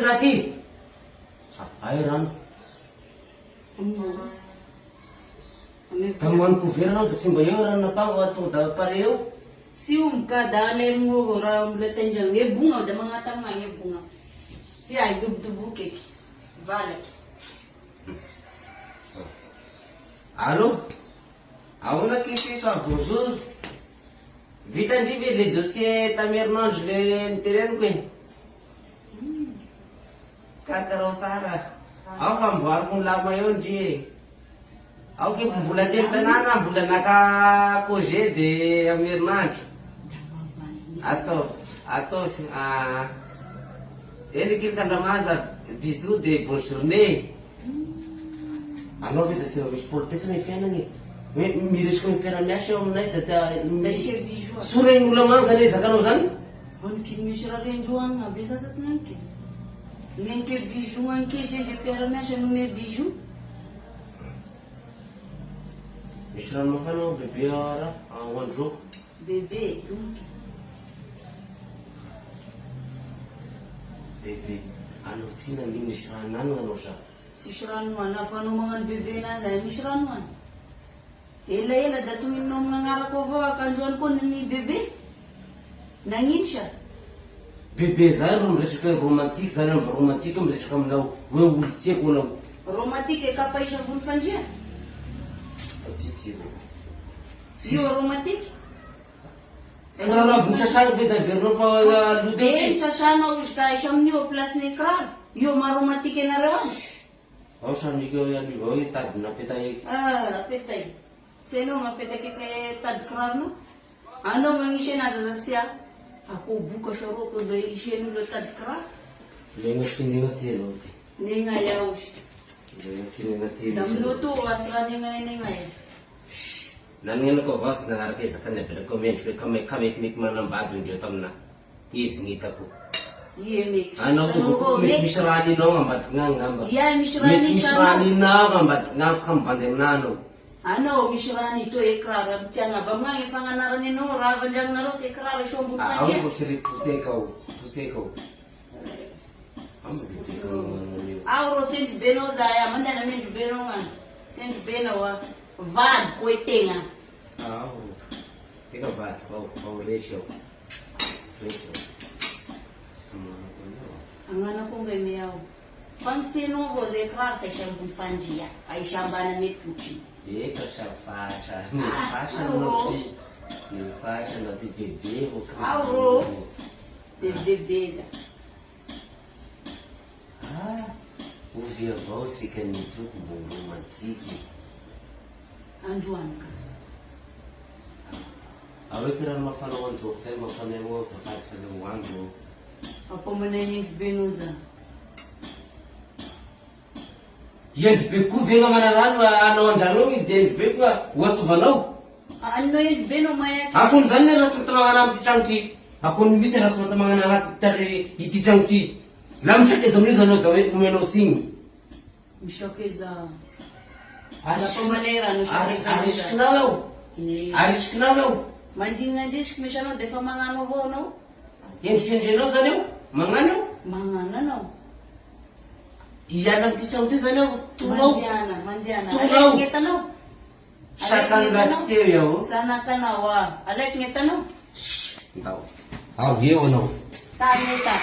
raty. Ay rano. Tamoany couvert da tsy mba eo rano napango ato da pareo. Si umkadale mo ram letenjang e bunga da mga tamang e bunga. Ay dub-dubuke. Vale. Allô? Ahona kifiso a bonjour. Vitandrivy le dossier tamerinandro le nitereniko e. Kakarao sara. Ao famboariko ny lama eo ndry e. Ao ke mbola telo tanàna, mbola naka congé de amerinandro. Attends, eny kely Kandamaza, bisous de bonne journée. Anao ve da tsy misy politesse ny fiainana e. Miresiko ny mpiara-miasa eo aminay da soreny olona mamy zany zakanao zany. Bonikiny misy raha rendroagna besaka tinanke. Nenke bijou anke sendra mpiara-miasa nome bijou. Misy rano mafana ao bebe raha ao andro. Bebe donc. Bebe, anao tina ny misy ranano anao sa. Sisy ranoana afanao magnano bebe nazy ay misy ranoana. Ela da tonginao magnanarako avao akandroany koa ny bebe. Nagnino sa? Bebe zany ro miresaka romantique zany amba romantique miresaka aminao hoe olo tiako anao. Romantique e kapa isa ambony fandria. Titiro. Io romantique? Raha vontsasana ve da verinao fa lody eo. Sasanao izy ka isa amin'io place ny kiraro. Io ma romantique anareo any. Ao saniko aniva hoe tady napeta eky. Apetay. Tsy hainao mapetaky tady kirarona. Anao magnisy anazy aza sy ako boka saroko da isian'olo tady kiraro. Legna ty negna telo. Negna iaho sy. Legna ty negna telo. Da minuto asra negna e. Nanenako avasy nagnaraka ezaka ny avelako mendrika hoe kamekimeky manambady indreo tamina. Izy gn'itako. Ie meky. Anao misy raha ninao ambadiky gn'agny ngamba. Ia misy raha Misy raha ninao ambadiky gn'agny fa mivandy aminanao. Anao misy raha nito e kiraro amitiagna ba magny fagnanarany anao raha avandragnareo ke kiraro iso ambony Ao fandria. ko siri puseka. Aho ro sendro benao zay mandana mendro benao ngany. Sendro benao vady ko e tegna. Ao. Eka vady, ao resy ao. Anganako ngay miao. Pangsinao avao zay kiraro sa isa ambony fandria. Aisa ambana metotry. Eka sa fasa. Fasa no ty. Fasa no ty bebe. Auro. Bebe za. Ovy avao sika nitoko mbo romantiky. Androany ka. Ao eky raha mafanao androko zay mafanay ao zafady fazahoandro. Apamanay nendro benao zany. Endry be koa vegna manarano anao andrano iny de endry be koa oasovanao. Anao endro benao mayaky. Akony zany ny rasy mata magnana amity trano ty. Akony misy rasy mata magnana anaty tary ity trano ty. La misakeza amin'io zanao da hoe omenao signy. Misakeza. Apamanay rano misakeza. Arisikinao eo. Arisikinao eo. Mandinandrisiko misy anao de fa magnano avao anao. Endrikendrenao zany eo. Magnano eo. Magnano anao. Iala amity trano ty zany eo. Tonao. Mandiana. Tonao. Alaiky ngetanao. Sakany rasy teo eo. Sanakanao alaiky ngetanao. Ndao. Ao eo anao. Tany ta.